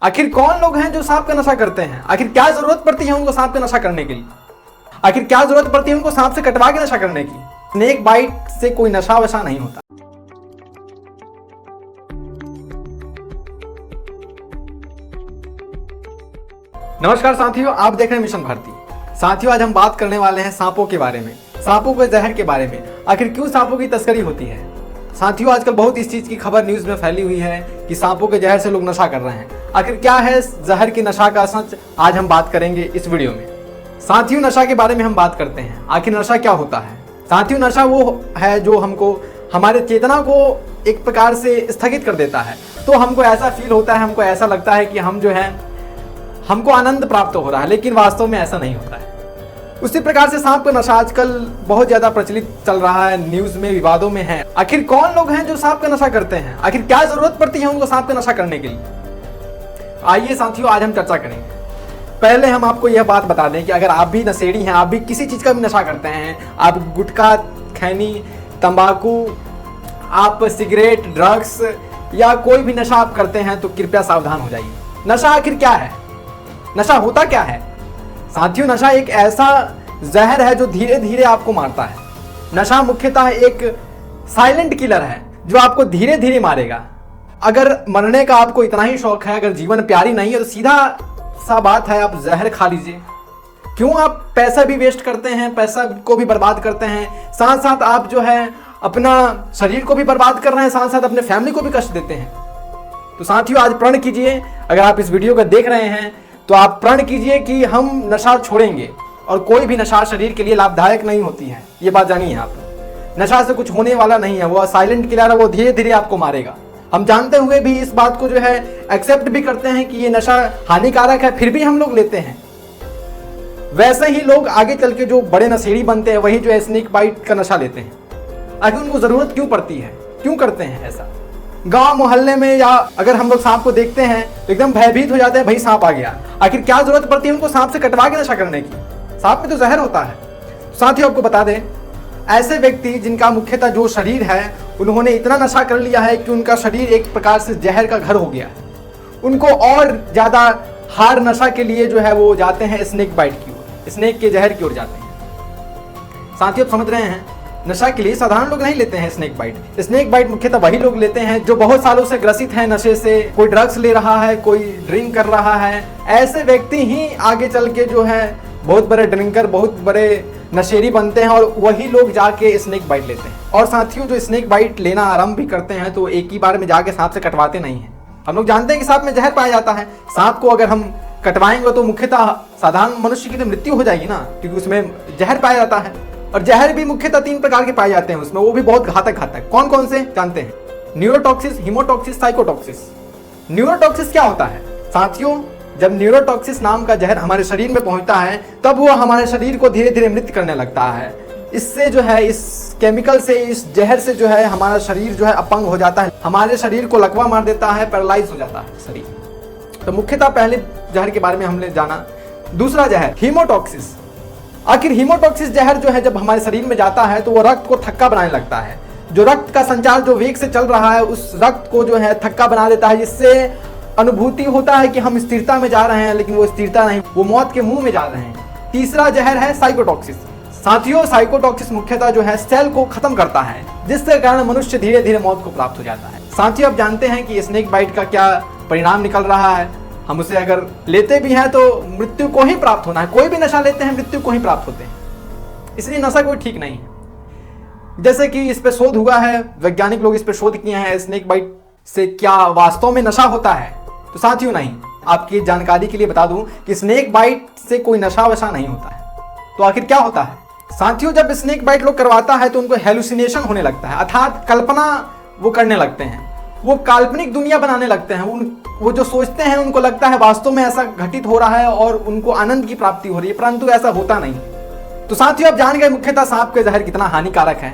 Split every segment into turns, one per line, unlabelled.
आखिर कौन लोग हैं जो सांप का नशा करते हैं? आखिर क्या जरूरत पड़ती है उनको सांप का नशा करने के लिए? आखिर क्या जरूरत पड़ती है उनको सांप से कटवा के नशा करने की? स्नेक बाइट से कोई नशा वशा नहीं होता। नमस्कार साथियों, आप देख रहे हैं मिशन भारती। साथियों, आज हम बात करने वाले हैं सांपों के बारे में, सांपों के जहर के बारे में। आखिर क्यों सांपों की तस्करी होती है? साथियों, आजकल बहुत इस चीज की खबर न्यूज में फैली हुई है कि सांपों के जहर से लोग नशा कर रहे हैं। आखिर क्या है जहर की नशा का सच, आज हम बात करेंगे इस वीडियो में। साथियों, नशा के बारे में हम बात करते हैं। आखिर नशा क्या होता है? साथियों, नशा वो है जो हमको हमारे चेतना को एक प्रकार से स्थगित कर देता है। तो हमको ऐसा फील होता है, हमको ऐसा लगता है कि हम जो है हमको आनंद प्राप्त हो रहा है, लेकिन वास्तव में ऐसा नहीं होता है। उसी प्रकार से सांप का नशा आजकल बहुत ज्यादा प्रचलित चल रहा है, न्यूज में, विवादों में है। आखिर कौन लोग हैं जो सांप का नशा करते हैं? आखिर क्या जरूरत पड़ती है उनको सांप का नशा करने के लिए? आइए साथियों, आज हम चर्चा करेंगे। पहले हम आपको यह बात बता दें कि अगर आप भी नशेड़ी हैं, आप भी किसी चीज का भी नशा करते हैं, आप गुटखा, खैनी, तंबाकू, आप सिगरेट, ड्रग्स या कोई भी नशा आप करते हैं, तो कृपया सावधान हो जाइए। नशा आखिर क्या है? नशा होता क्या है? साथियों, नशा एक ऐसा जहर है जो धीरे धीरे आपको मारता है। नशा मुख्यतः एक साइलेंट किलर है जो आपको धीरे धीरे मारेगा। अगर मरने का आपको इतना ही शौक है, अगर जीवन प्यारी नहीं है, तो सीधा सा बात है, आप जहर खा लीजिए। क्यों आप पैसा भी वेस्ट करते हैं, पैसा को भी बर्बाद करते हैं, साथ साथ आप जो है अपना शरीर को भी बर्बाद कर रहे हैं, साथ साथ अपने फैमिली को भी कष्ट देते हैं। तो साथियों, आज प्रण कीजिए, अगर आप इस वीडियो को देख रहे हैं तो आप प्रण कीजिए कि हम नशा छोड़ेंगे। और कोई भी नशा शरीर के लिए लाभदायक नहीं होती है, ये बात जानिए आप। नशा से कुछ होने वाला नहीं है, वो साइलेंट किलर है, वो धीरे धीरे आपको मारेगा। हम जानते हुए भी इस बात को जो है एक्सेप्ट भी करते हैं कि ये नशा हानिकारक है, फिर भी हम लोग लेते हैं। वैसे ही लोग आगे चल के जो बड़े नशेड़ी बनते हैं, वही जो है स्नेक बाइट का नशा लेते हैं। आखिर उनको जरूरत क्यों पड़ती है, क्यों करते हैं ऐसा? गांव मोहल्ले में या अगर हम लोग सांप को देखते हैं तो एकदम भयभीत हो जाते हैं, भाई सांप आ गया। आखिर क्या जरूरत पड़ती है उनको सांप से कटवा के नशा करने की? सांप में तो जहर होता है। साथियों, आपको बता दें, ऐसे व्यक्ति जिनका मुख्यतः जो शरीर है, उन्होंने इतना नशा कर लिया है कि उनका शरीर एक प्रकार से जहर का घर हो गया है। उनको और ज्यादा हार्ड नशा के लिए जो है वो जाते हैं स्नेक बाइट की ओर, स्नेक के जहर की ओर जाते हैं। साथियों, आप समझ रहे हैं, नशा के लिए साधारण लोग नहीं लेते हैं स्नेक बाइट। स्नेक बाइट मुख्यतः वही लोग लेते हैं जो बहुत सालों से ग्रसित हैं नशे से, कोई ड्रग्स ले रहा है, कोई ड्रिंक कर रहा है। ऐसे व्यक्ति ही आगे चल के जो है बहुत बड़े ड्रिंकर, बहुत बड़े नशेड़ी बनते हैं, और वही लोग जाके स्नेक बाइट लेते हैं। और साथियों, जो स्नेक बाइट लेना आरंभ भी करते हैं तो एक ही बार में जाके सांप से कटवाते नहीं हैं। हम लोग जानते हैं कि सांप में जहर पाया जाता है। सांप को अगर हम कटवाएंगे तो मुख्यतः साधारण मनुष्य की तो मृत्यु हो जाएगी ना, क्योंकि उसमें जहर पाया जाता है। और जहर भी मुख्यतः 3 प्रकार के पाए जाते हैं उसमें, वो भी बहुत घातक घातक। कौन कौन से जानते हैं? न्यूरोटॉक्सिस, हीमोटॉक्सिस, साइकोटॉक्सिस। न्यूरोटॉक्सिस क्या होता है? साथियों, जब न्यूरोटॉक्सिस नाम का जहर हमारे शरीर में पहुंचता है, तब वो हमारे शरीर को धीरे धीरे मृत करने लगता है। इससे जो है, इस केमिकल से, इस जहर से जो है हमारा शरीर जो है अपंग हो जाता है, हमारे शरीर को लकवा मार देता है, पैरालाइज हो जाता है शरीर। तो मुख्यतः पहले जहर के बारे में हमने जाना। दूसरा जहर हीमोटॉक्सिस। आखिर हीमोटॉक्सिस जहर जो है जब हमारे शरीर में जाता है तो वो रक्त को थक्का बनाने लगता है। जो रक्त का संचार जो वेग से चल रहा है, उस रक्त को जो है थक्का बना देता है, जिससे अनुभूति होता है कि हम स्थिरता में जा रहे हैं, लेकिन वो स्थिरता नहीं, वो मौत के मुंह में जा रहे हैं। तीसरा जहर है साइकोटॉक्सिस। साथियों, साइकोटॉक्सिस मुख्यतः जो है सेल को खत्म करता है, जिसके कारण मनुष्य धीरे धीरे मौत को प्राप्त हो जाता है। साथियों, आप जानते हैं कि स्नेक बाइट का क्या परिणाम निकल रहा है। हम उसे अगर लेते भी हैं तो मृत्यु को ही प्राप्त होना है। कोई भी नशा लेते हैं, मृत्यु को ही प्राप्त होते हैं। इसलिए नशा कोई ठीक नहीं है। जैसे कि इस पे शोध हुआ है, वैज्ञानिक लोग इस पे शोध किए हैं, स्नेक बाइट से क्या वास्तव में नशा होता है? तो साथियों, नहीं। आपकी जानकारी के लिए बता दूं कि स्नेक बाइट से कोई नशा वशा नहीं होता है। तो आखिर क्या होता है? साथियों, जब स्नेक बाइट लोग करवाता है तो उनको हेलुसिनेशन होने लगता है, अर्थात कल्पना वो करने लगते हैं, वो काल्पनिक दुनिया बनाने लगते हैं। वो जो सोचते हैं उनको लगता है वास्तव में ऐसा घटित हो रहा है और उनको आनंद की प्राप्ति हो रही है, परंतु ऐसा होता नहीं। तो साथियों, आप जान गए मुख्यतः सांप के जहर कितना हानिकारक है।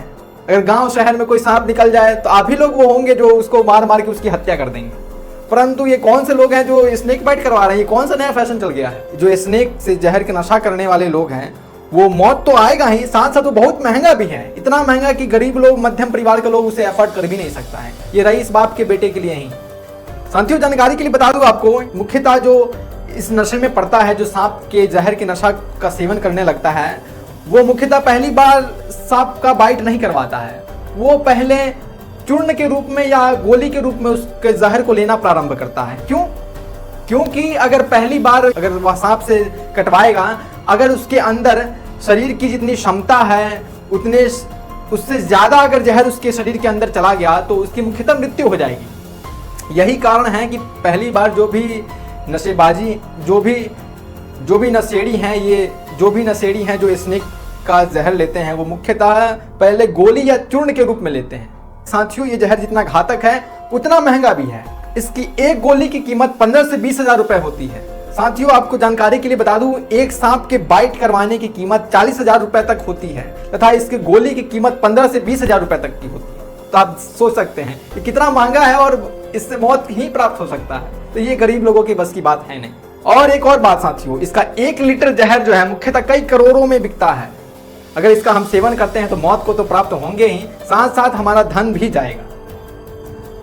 अगर गांव शहर में कोई सांप निकल जाए तो आप ही लोग वो होंगे जो उसको मार मार के उसकी हत्या कर देंगे। परंतु ये कौन से लोग हैं जो स्नेक बाइट करवा रहे हैं? ये कौन सा नया फैशन चल गया है? जो स्नेक से जहर के नशा करने वाले लोग हैं, वो मौत तो आएगा ही, साथ साथ वो बहुत महंगा भी है। इतना महंगा कि गरीब लोग, मध्यम परिवार के लोग उसे अफोर्ड कर भी नहीं सकता है। ये रईस बाप के बेटे के लिए ही। साथियों, जानकारी के लिए बता दूं आपको, मुख्यतः जो इस नशे में पड़ता है, जो सांप के जहर के नशा का सेवन करने लगता है, वो मुख्यतः पहली बार सांप का बाइट नहीं करवाता है। वो पहले चूर्ण के रूप में या गोली के रूप में उसके जहर को लेना प्रारंभ करता है। क्यों? क्योंकि अगर पहली बार अगर वह सांप से कटवाएगा, अगर उसके अंदर शरीर की जितनी क्षमता है उतने उससे ज्यादा अगर जहर उसके शरीर के अंदर चला गया तो उसकी मुख्यतः मृत्यु हो जाएगी। यही कारण है कि पहली बार जो भी नशेबाजी जो भी नशेड़ी हैं, ये जो भी नशेड़ी हैं जो स्नेक का जहर लेते हैं, वो मुख्यतः पहले गोली या चूर्ण के रूप में लेते हैं। साथियों, ये जहर जितना घातक है उतना महंगा भी है। इसकी एक गोली की कीमत 15 से 20 हजार रुपए होती है। साथियों, आपको जानकारी के लिए बता दूं, एक सांप के बाइट करवाने की कीमत 40 हजार रुपए तक होती है तथा इसकी गोली की कीमत 15 से 20 हजार रुपए तक की होती है। तो आप सोच सकते हैं कि कितना महंगा है और इससे मौत ही प्राप्त हो सकता है। तो ये गरीब लोगों की बस की बात है नहीं। और एक और बात साथियों, इसका 1 लीटर जहर जो है मुख्यतः कई करोड़ों में बिकता है। अगर इसका हम सेवन करते हैं तो मौत को तो प्राप्त होंगे ही, साथ साथ हमारा धन भी जाएगा।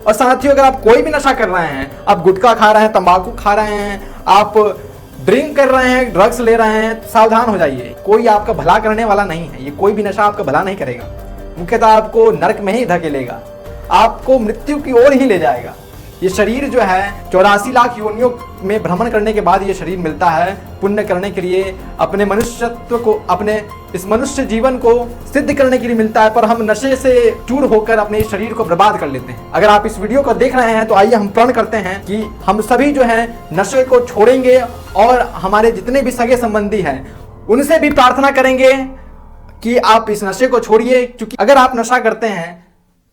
और साथियों, अगर आप कोई भी नशा कर रहे हैं, आप गुटखा खा रहे हैं, तंबाकू खा रहे हैं, आप ड्रिंक कर रहे हैं, ड्रग्स ले रहे हैं, तो सावधान हो जाइए। कोई आपका भला करने वाला नहीं है। ये कोई भी नशा आपका भला नहीं करेगा, मुख्यतः आपको नरक में ही धकेलेगा, आपको मृत्यु की ओर ही ले जाएगा। ये शरीर जो है 84 लाख योनियों में भ्रमण करने के बाद ये शरीर मिलता है पुण्य करने के लिए, अपने मनुष्यत्व को, अपने इस मनुष्य जीवन को सिद्ध करने के लिए मिलता है। पर हम नशे से चूर होकर अपने इस शरीर को बर्बाद कर लेते हैं। अगर आप इस वीडियो को देख रहे हैं तो आइए हम प्रण करते हैं कि हम सभी जो है नशे को छोड़ेंगे और हमारे जितने भी सगे संबंधी हैं उनसे भी प्रार्थना करेंगे कि आप इस नशे को छोड़िए। क्योंकि अगर आप नशा करते हैं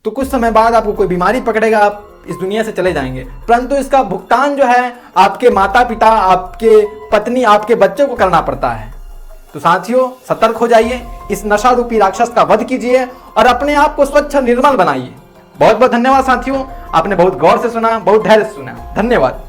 तो कुछ समय बाद आपको कोई बीमारी पकड़ेगा, आप इस दुनिया से चले जाएंगे, परंतु इसका भुगतान जो है आपके माता पिता, आपके पत्नी, आपके बच्चों को करना पड़ता है। तो साथियों, सतर्क हो जाइए, इस नशा रूपी राक्षस का वध कीजिए और अपने आप को स्वच्छ निर्मल बनाइए। बहुत बहुत धन्यवाद साथियों, आपने बहुत गौर से सुना, बहुत धैर्य से सुना। धन्यवाद।